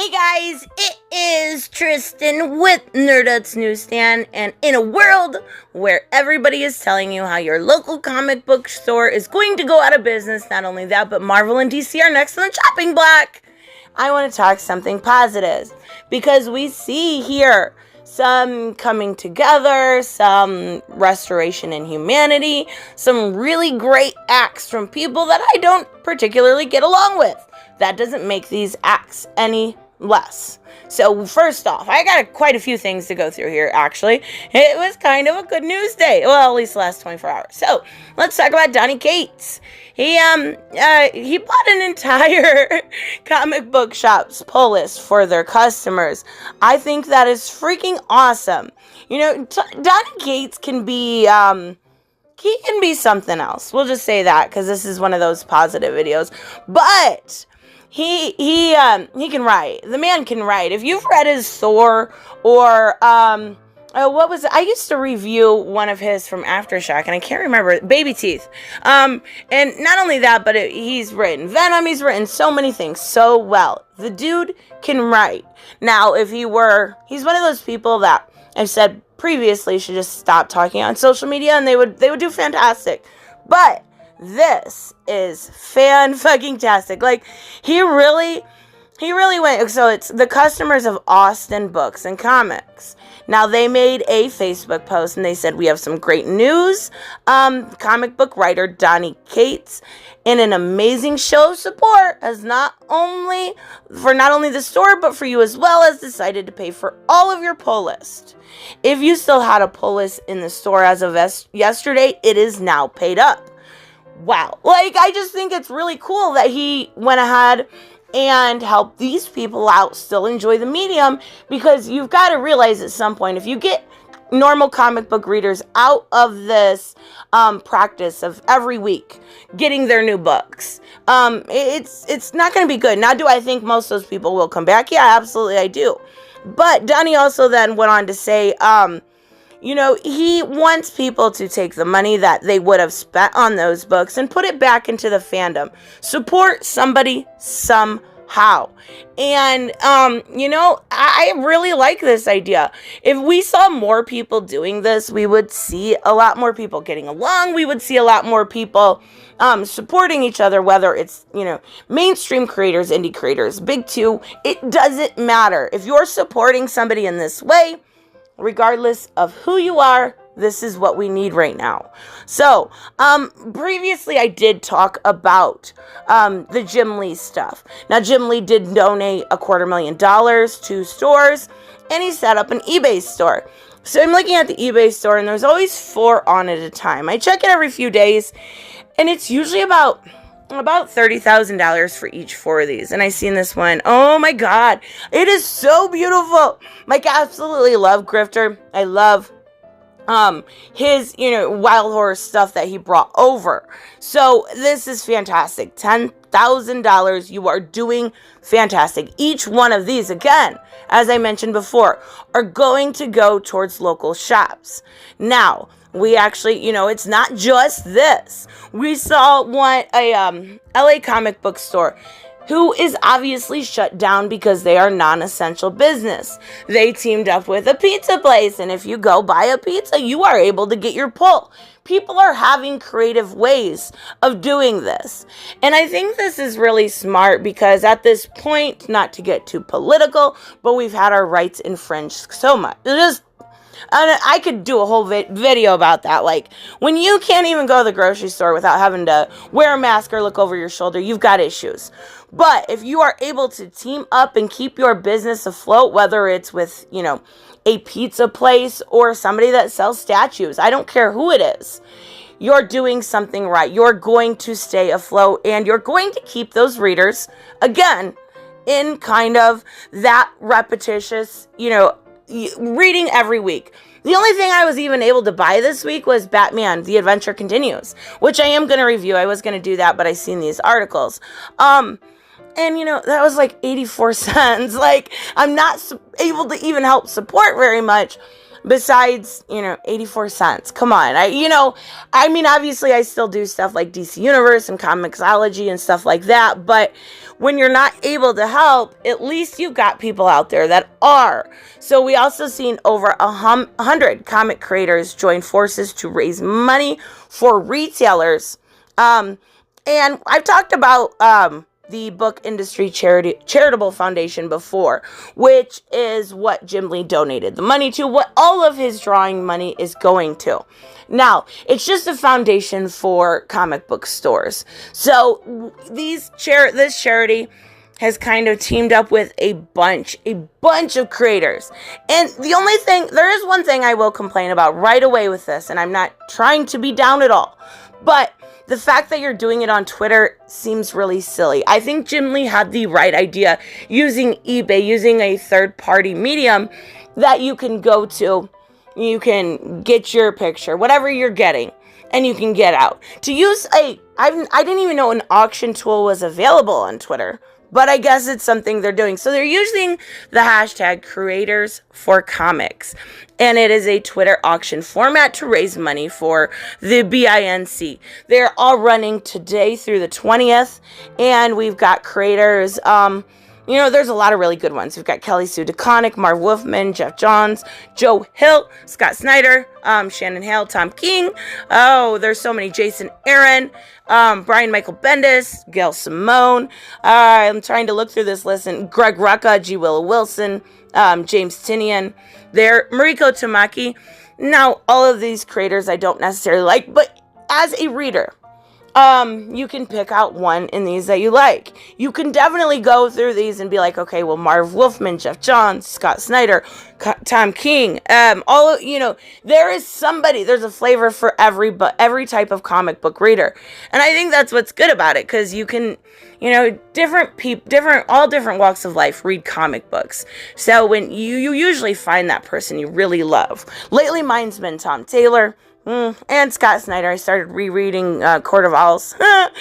Hey guys, it is Tristan with Nerdette's Newsstand, and in a world where everybody is telling you how your local comic book store is going to go out of business, not only that, but Marvel and DC are next on the chopping block, I want to talk something positive, because we see here some coming together, some restoration in humanity, some really great acts from people that I don't particularly get along with. That doesn't make these acts any less. So first off, I got quite a few things to go through here, actually. It was kind of a good news day. Well, at least the last 24 hours. So let's talk about Donnie Gates. He bought an entire comic book shop's pull list for their customers. I think that is freaking awesome. You know, Donnie Gates can be, he can be something else. We'll just say that, because this is one of those positive videos. But he can write. The man can write. If you've read his Thor or what was it? I used to review one of his from Aftershock, and I can't remember. Baby Teeth. And not only that, but he's written Venom. He's written so many things so well. The dude can write. Now, he's one of those people that I've said previously should just stop talking on social media, and they would do fantastic. But this is fan-fucking-tastic. Like, he really went. So it's the customers of Austin Books and Comics. Now, they made a Facebook post, and they said, we have some great news. Comic book writer Donnie Gates, in an amazing show of support, has not only the store, but for you as well, has decided to pay for all of your pull list. If you still had a pull list in the store as of yesterday, it is now paid up. Wow. Like, I just think it's really cool that he went ahead and helped these people out still enjoy the medium, because you've got to realize at some point, if you get normal comic book readers out of this practice of every week getting their new books, it's not going to be good. Now, do I think most of those people will come back? Yeah, absolutely I do. But Donnie also then went on to say, he wants people to take the money that they would have spent on those books and put it back into the fandom. Support somebody somehow. And, I really like this idea. If we saw more people doing this, we would see a lot more people getting along. We would see a lot more people supporting each other, whether it's, mainstream creators, indie creators, big two. It doesn't matter. If you're supporting somebody in this way, regardless of who you are, this is what we need right now. So, previously I did talk about the Jim Lee stuff. Now, Jim Lee did donate $250,000 to stores, and he set up an eBay store. So I'm looking at the eBay store, and there's always 4 on at a time. I check it every few days, and it's usually about $30,000 for each 4 of these. And I seen this one. Oh my God. It is so beautiful. Mike, I absolutely love Grifter. I love his, wild horse stuff that he brought over. So this is fantastic. $10,000. You are doing fantastic. Each one of these, again, as I mentioned before, are going to go towards local shops. Now, we actually, it's not just this. We saw a LA comic book store who is obviously shut down because they are non-essential business. They teamed up with a pizza place, and if you go buy a pizza, you are able to get your pull. People are having creative ways of doing this. And I think this is really smart, because at this point, not to get too political, but we've had our rights infringed so much. I could do a whole video about that. Like, when you can't even go to the grocery store without having to wear a mask or look over your shoulder, you've got issues. But if you are able to team up and keep your business afloat, whether it's with, a pizza place or somebody that sells statues, I don't care who it is, you're doing something right. You're going to stay afloat, and you're going to keep those readers, again, in kind of that repetitious, reading every week. The only thing I was even able to buy this week was Batman, The Adventure Continues, which I am going to review. I was going to do that, but I seen these articles. And, that was like 84 cents. Like, I'm not able to even help support very much. besides, 84 cents. Come on. Obviously I still do stuff like DC Universe and Comixology and stuff like that, but when you're not able to help, at least you've got people out there that are. So we also seen over 100 comic creators join forces to raise money for retailers. And I've talked about the Book Industry Charitable Foundation before, which is what Jim Lee donated the money to, what all of his drawing money is going to. Now, it's just a foundation for comic book stores. So this charity has kind of teamed up with a bunch of creators. And there is one thing I will complain about right away with this, and I'm not trying to be down at all, but the fact that you're doing it on Twitter seems really silly. I think Jim Lee had the right idea using eBay, using a third-party medium that you can go to, you can get your picture, whatever you're getting, and you can get out. To use I didn't even know an auction tool was available on Twitter, but I guess it's something they're doing. So they're using the hashtag Creators for Comics, and it is a Twitter auction format to raise money for the BINC. They're all running today through the 20th, and we've got creators, there's a lot of really good ones. We've got Kelly Sue DeConnick, Marv Wolfman, Jeff Johns, Joe Hill, Scott Snyder, Shannon Hale, Tom King. Oh, there's so many. Jason Aaron, Brian Michael Bendis, Gail Simone. I'm trying to look through this list. And Greg Rucka, G. Willow Wilson, James Tinian. There, Mariko Tamaki. Now, all of these creators I don't necessarily like, but as a reader, you can pick out one in these that you like. You can definitely go through these and be like, okay, well, Marv Wolfman, Jeff Johns, Scott Snyder, Tom King, there's a flavor for every type of comic book reader. And I think that's what's good about it, because you can, all different walks of life read comic books. So when you usually find that person you really love. Lately, mine's been Tom Taylor. And Scott Snyder. I started rereading Court of Owls. Scott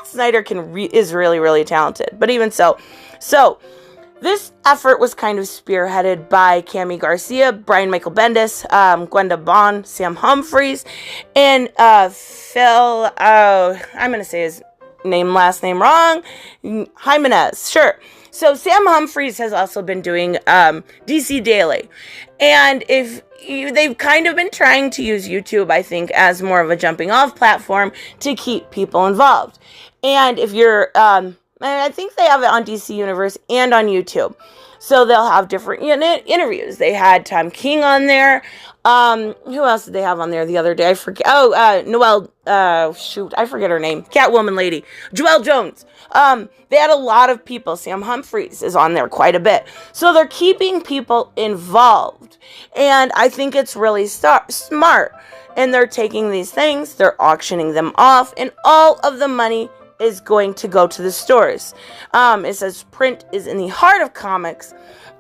Snyder is really, really talented. But even so, this effort was kind of spearheaded by Cami Garcia, Brian Michael Bendis, Gwenda Bond, Sam Humphries, and Phil. I'm gonna say his last name wrong. Jimenez. Sure. So Sam Humphries has also been doing DC Daily, and they've kind of been trying to use YouTube, I think, as more of a jumping off platform to keep people involved. And if you're, I think they have it on DC Universe and on YouTube. So they'll have different interviews. They had Tom King on there. Who else did they have on there the other day? I forget. Noelle, I forget her name. Catwoman lady. Joelle Jones. They had a lot of people. Sam Humphries is on there quite a bit. So they're keeping people involved. And I think it's really smart. And they're taking these things, they're auctioning them off, and all of the money is going to go to the stores. It says print is in the heart of comics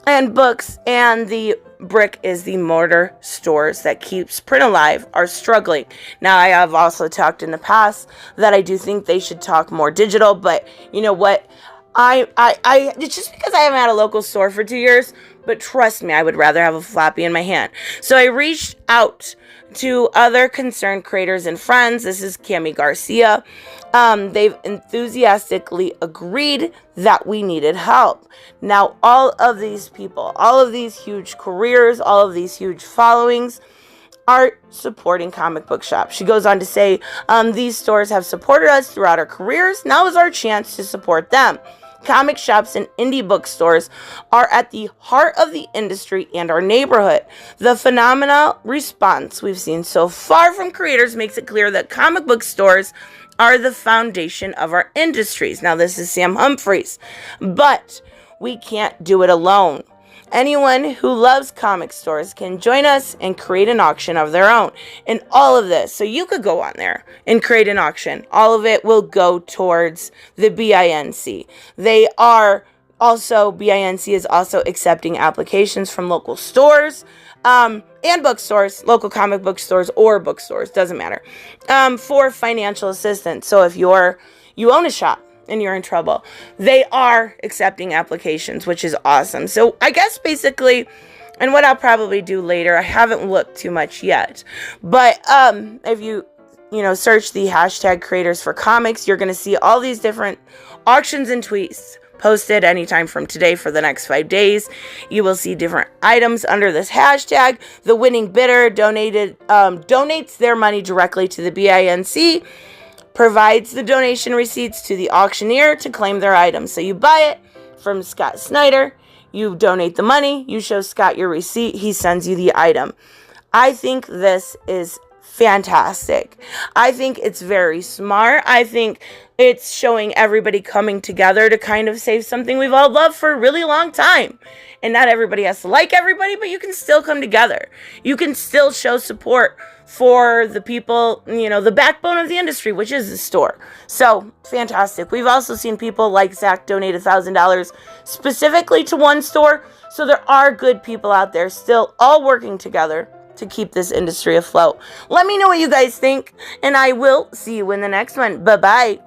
and books, and the brick is the mortar stores that keeps print alive are struggling. Now, I have also talked in the past that I do think they should talk more digital, but you know what? It's just because I haven't had a local store for 2 years, but trust me, I would rather have a floppy in my hand. So I reached out to other concerned creators and friends. This is Cami Garcia. They've enthusiastically agreed that we needed help. Now, all of these people, all of these huge careers, all of these huge followings are supporting comic book shops. She goes on to say, these stores have supported us throughout our careers. Now is our chance to support them. Comic shops and indie bookstores are at the heart of the industry and our neighborhood. The phenomenal response we've seen so far from creators makes it clear that comic book stores are the foundation of our industries. Now, this is Sam Humphries, but we can't do it alone. Anyone who loves comic stores can join us and create an auction of their own. And all of this, so you could go on there and create an auction. All of it will go towards the BINC. BINC is also accepting applications from local stores and bookstores, local comic book stores or bookstores, doesn't matter, for financial assistance. So if you own a shop and you're in trouble, they are accepting applications, which is awesome. So I guess basically And what I'll probably do later, I haven't looked too much yet, but if you search the hashtag creators for comics, you're going to see all these different auctions and tweets posted anytime from today for the next 5 days. You will see different items under this hashtag. The winning bidder donates their money directly to the BINC, provides the donation receipts to the auctioneer to claim their item. So you buy it from Scott Snyder, you donate the money, you show Scott your receipt, he sends you the item. I think this is fantastic. I think it's very smart. I think it's showing everybody coming together to kind of save something we've all loved for a really long time. And not everybody has to like everybody, but you can still come together. You can still show support for the people, the backbone of the industry, which is the store. So, fantastic. We've also seen people like Zach donate $1,000 specifically to one store. So there are good people out there still all working together to keep this industry afloat. Let me know what you guys think, and I will see you in the next one. Bye-bye.